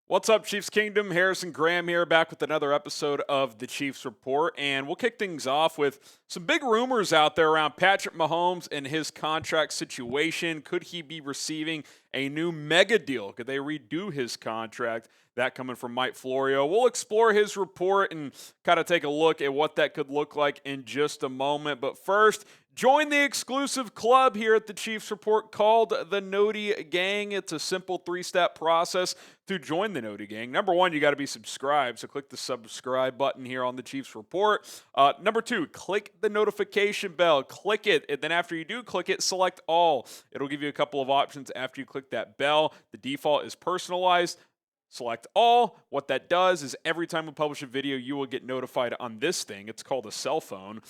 What's up, Chiefs Kingdom? Harrison Graham here, back with another episode of the Chiefs Report. And we'll kick things off with some big rumors out there around Patrick Mahomes and his contract situation. Could he be receiving a new mega deal? Could they redo his contract? That coming from Mike Florio. We'll explore his report and kind of take a look at what that could look like in just a moment. But first, join the exclusive club here at the Chiefs Report called the Noti Gang. It's a simple three-step process to join the Noti Gang. Number one, you got to be subscribed, so click the subscribe button here on the Chiefs Report. Number two, click the notification bell. Click it, and then after you do click it, select all. It'll give you a couple of options after you click that bell. The default is personalized. Select all. What that does is every time we publish a video, you will get notified on this thing. It's called a cell phone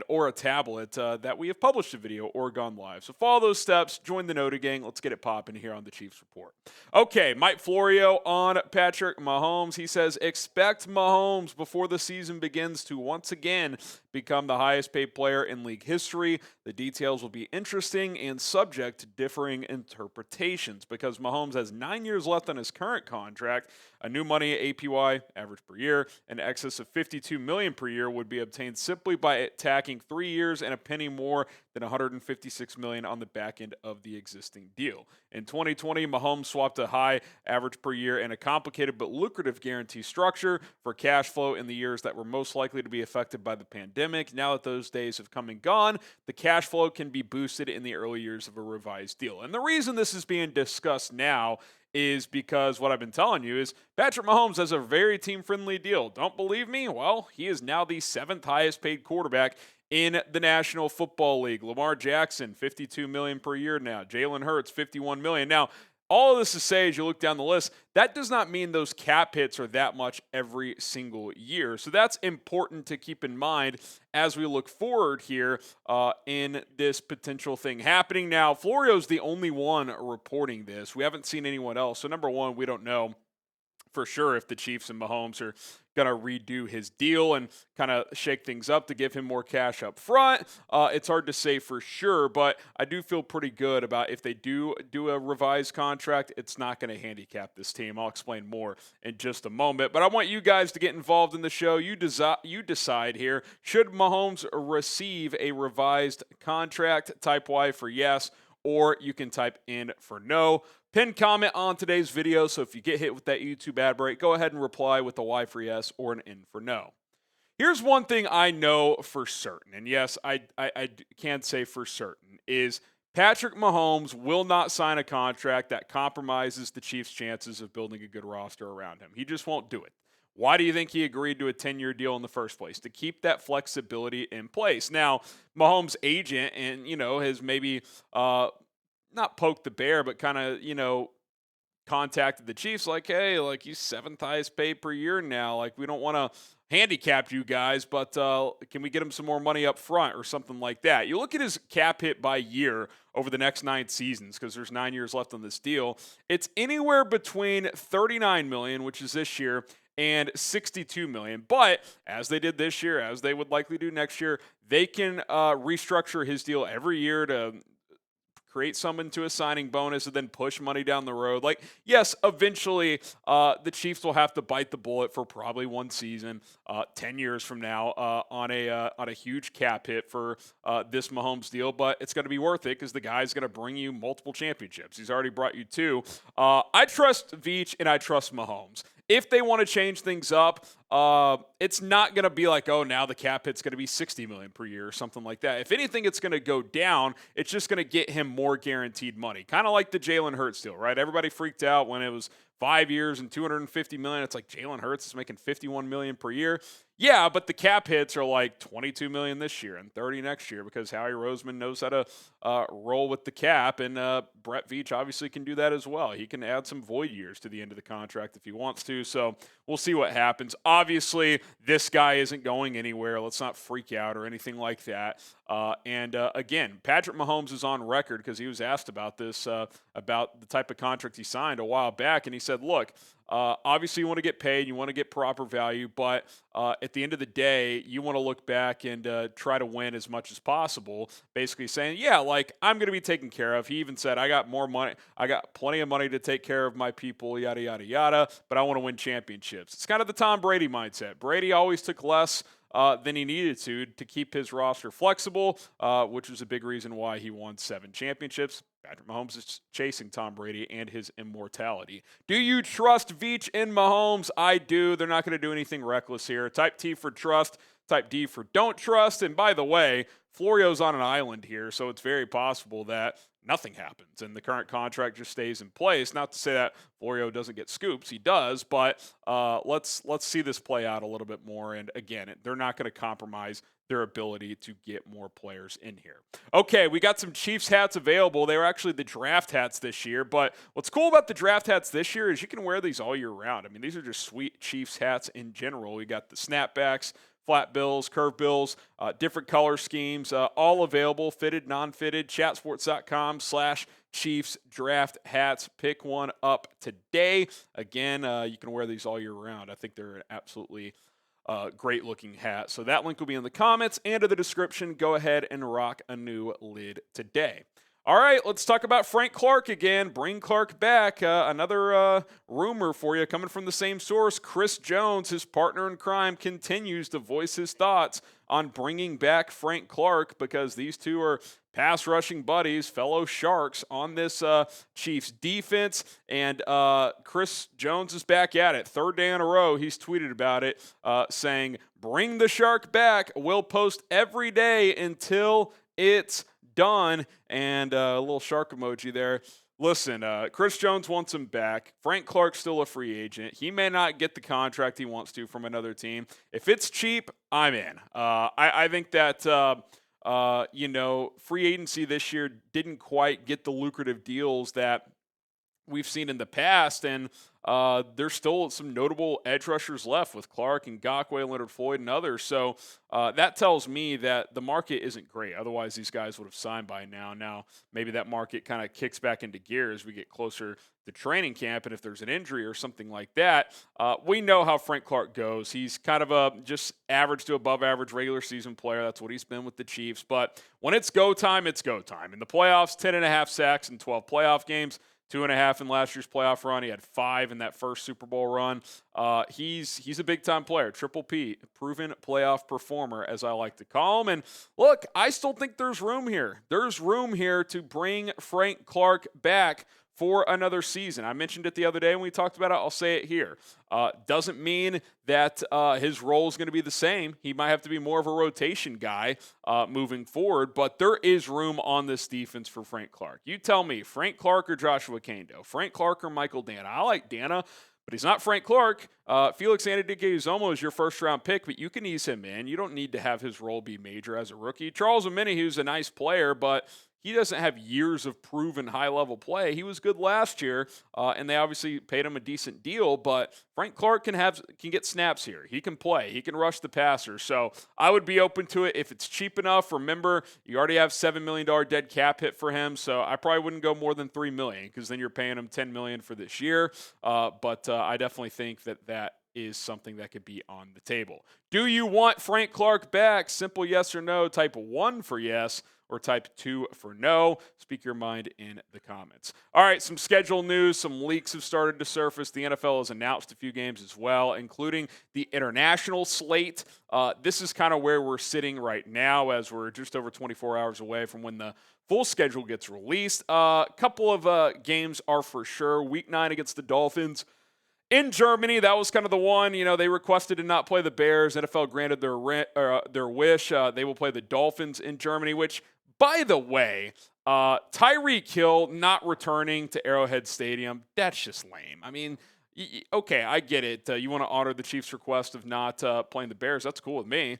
or a tablet that we have published a video or gone live. So follow those steps. Join the Noti Gang. Let's get it popping here on the Chiefs Report. Okay, Mike Florio on Patrick Mahomes. He says, expect Mahomes before the season begins to once again become the highest paid player in league history. The details will be interesting and subject to differing interpretations because Mahomes has 9 years left on his current contract. A new money APY, average per year, in excess of $52 million per year would be obtained simply by tacking 3 years and a penny more than $156 million on the back end of the existing deal. In 2020, Mahomes swapped a high average per year and a complicated but lucrative guarantee structure for cash flow in the years that were most likely to be affected by the pandemic. Now that those days have come and gone, the cash flow can be boosted in the early years of a revised deal. And the reason this is being discussed now is because what I've been telling you is Patrick Mahomes has a very team-friendly deal. Don't believe me? Well, he is now the 7th highest paid quarterback in the National Football League. Lamar Jackson, $52 million per year now. Jalen Hurts, $51 million. Now, all of this to say, as you look down the list, that does not mean those cap hits are that much every single year. So that's important to keep in mind as we look forward here in this potential thing happening. Now, Florio's the only one reporting this. We haven't seen anyone else. So number one, we don't know for sure if the Chiefs and Mahomes are going to redo his deal and kind of shake things up to give him more cash up front. It's hard to say for sure, but I do feel pretty good about if they do a revised contract, it's not going to handicap this team. I'll explain more in just a moment, but I want you guys to get involved in the show. You decide here. Should Mahomes receive a revised contract? Type Y for yes, or you can type in for no. Pin comment on today's video, so if you get hit with that YouTube ad break, go ahead and reply with a Y for yes or an N for no. Here's one thing I know for certain, and yes, I can say for certain, is Patrick Mahomes will not sign a contract that compromises the Chiefs' chances of building a good roster around him. He just won't do it. Why do you think he agreed to a 10-year deal in the first place? To keep that flexibility in place. Now, Mahomes' agent has maybe not poked the bear, but kind of, contacted the Chiefs like, hey, like he's 7th highest paid per year now. Like, we don't want to handicap you guys, but can we get him some more money up front or something like that? You look at his cap hit by year over the next 9 seasons, because there's 9 years left on this deal. It's anywhere between $39 million, which is this year, and $62 million. But as they did this year, as they would likely do next year, they can restructure his deal every year to create some into a signing bonus and then push money down the road. Like, yes, eventually the Chiefs will have to bite the bullet for probably one season, 10 years from now, on a huge cap hit for this Mahomes deal, but it's going to be worth it because the guy's going to bring you multiple championships. He's already brought you 2. I trust Veach and I trust Mahomes. If they want to change things up, it's not going to be like, oh, now the cap hit's going to be $60 million per year or something like that. If anything, it's going to go down. It's just going to get him more guaranteed money. Kind of like the Jalen Hurts deal, right? Everybody freaked out when it was 5 years and $250 million. It's like Jalen Hurts is making $51 million per year. Yeah, but the cap hits are like $22 million this year and $30 next year because Howie Roseman knows how to roll with the cap, and Brett Veach obviously can do that as well. He can add some void years to the end of the contract if he wants to, so we'll see what happens. Obviously, this guy isn't going anywhere. Let's not freak out or anything like that. Again, Patrick Mahomes is on record because he was asked about this, about the type of contract he signed a while back, and he said, look, Obviously, you want to get paid, you want to get proper value, but at the end of the day, you want to look back and try to win as much as possible. Basically saying, yeah, like I'm going to be taken care of. He even said, I got more money, I got plenty of money to take care of my people, yada, yada, yada, but I want to win championships. It's kind of the Tom Brady mindset. Brady always took less than he needed to keep his roster flexible, which was a big reason why he won 7 championships. Patrick Mahomes is chasing Tom Brady and his immortality. Do you trust Veach and Mahomes? I do. They're not going to do anything reckless here. Type T for trust, type D for don't trust. And by the way, Florio's on an island here, so it's very possible that nothing happens and the current contract just stays in place. Not to say that Florio doesn't get scoops, he does, but let's see this play out a little bit more. And again, they're not going to compromise their ability to get more players in here. Okay, we got some Chiefs hats available. They were actually the draft hats this year, but what's cool about the draft hats this year is you can wear these all year round. I mean, these are just sweet Chiefs hats in general. We got the snapbacks, flat bills, curve bills, different color schemes, all available, fitted, non-fitted, chatsports.com/Chiefs draft hats. Pick one up today. Again, you can wear these all year round. I think they're an absolutely great looking hat. So that link will be in the comments and in the description. Go ahead and rock a new lid today. All right, let's talk about Frank Clark again. Bring Clark back. Another rumor for you coming from the same source. Chris Jones, his partner in crime, continues to voice his thoughts on bringing back Frank Clark because these two are pass rushing buddies, fellow Sharks on this Chiefs defense. And Chris Jones is back at it. 3rd day in a row, he's tweeted about it, saying, bring the Shark back. We'll post every day until it's done. And a little shark emoji there. Listen, Chris Jones wants him back. Frank Clark's still a free agent. He may not get the contract he wants to from another team. If it's cheap, I'm in. I think that, free agency this year didn't quite get the lucrative deals that we've seen in the past, and there's still some notable edge rushers left with Clark and Ngakoue, Leonard Floyd, and others. So that tells me that the market isn't great. Otherwise, these guys would have signed by now. Now, maybe that market kind of kicks back into gear as we get closer to training camp, and if there's an injury or something like that, we know how Frank Clark goes. He's kind of a just average to above average regular season player. That's what he's been with the Chiefs. But when it's go time, it's go time. In the playoffs, 10.5 sacks in 12 playoff games. 2.5 in last year's playoff run. He had 5 in that first Super Bowl run. He's a big-time player, Triple P, proven playoff performer, as I like to call him. And look, I still think there's room here. There's room here to bring Frank Clark back for another season. I mentioned it the other day when we talked about it. I'll say it here. Doesn't mean that his role is going to be the same. He might have to be more of a rotation guy moving forward, but there is room on this defense for Frank Clark. You tell me, Frank Clark or Joshua Kando? Frank Clark or Michael Dana? I like Dana, but he's not Frank Clark. Felix Anudike-Uzomah is your first-round pick, but you can ease him in. You don't need to have his role be major as a rookie. Charles Omenihu's a nice player, but he doesn't have years of proven high-level play. He was good last year, and they obviously paid him a decent deal, but Frank Clark can get snaps here. He can play. He can rush the passer. So I would be open to it if it's cheap enough. Remember, you already have $7 million dead cap hit for him, so I probably wouldn't go more than $3 million because then you're paying him $10 million for this year. But I definitely think that is something that could be on the table. Do you want Frank Clark back? Simple yes or no. Type 1 for yes, or type 2 for no. Speak your mind in the comments. All right, some schedule news. Some leaks have started to surface. The NFL has announced a few games as well, including the international slate. This is kind of where we're sitting right now as we're just over 24 hours away from when the full schedule gets released. A couple of games are for sure. Week 9 against the Dolphins. In Germany, that was kind of the one. They requested to not play the Bears. NFL granted their wish. They will play the Dolphins in Germany, which, by the way, Tyreek Hill not returning to Arrowhead Stadium, that's just lame. I mean, okay, I get it. You want to honor the Chiefs' request of not playing the Bears. That's cool with me.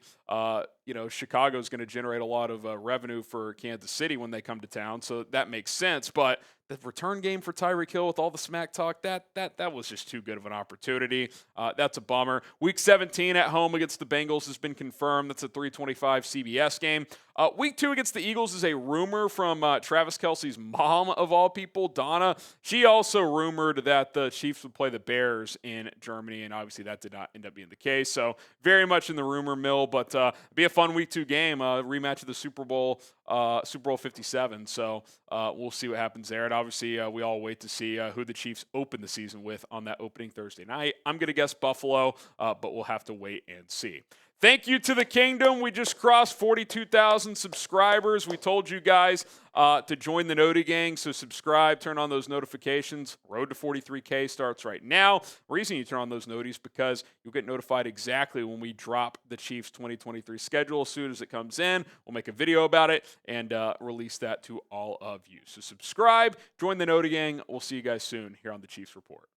Chicago's going to generate a lot of revenue for Kansas City when they come to town, so that makes sense. But the return game for Tyreek Hill with all the smack talk, that was just too good of an opportunity. That's a bummer. Week 17 at home against the Bengals has been confirmed. That's a 325 CBS game. Week 2 against the Eagles is a rumor from Travis Kelce's mom, of all people, Donna. She also rumored that the Chiefs would play the Bears in Germany, and obviously that did not end up being the case. So very much in the rumor mill, but be a fun Week 2 game, rematch of the Super Bowl 57. So we'll see what happens there. And obviously, we all wait to see who the Chiefs open the season with on that opening Thursday night. I'm going to guess Buffalo, but we'll have to wait and see. Thank you to the Kingdom. We just crossed 42,000 subscribers. We told you guys to join the Noti Gang, so subscribe, turn on those notifications. Road to 43K starts right now. Reason you turn on those noties because you'll get notified exactly when we drop the Chiefs 2023 schedule. As soon as it comes in, we'll make a video about it and release that to all of you. So subscribe, join the Noti Gang. We'll see you guys soon here on the Chiefs Report.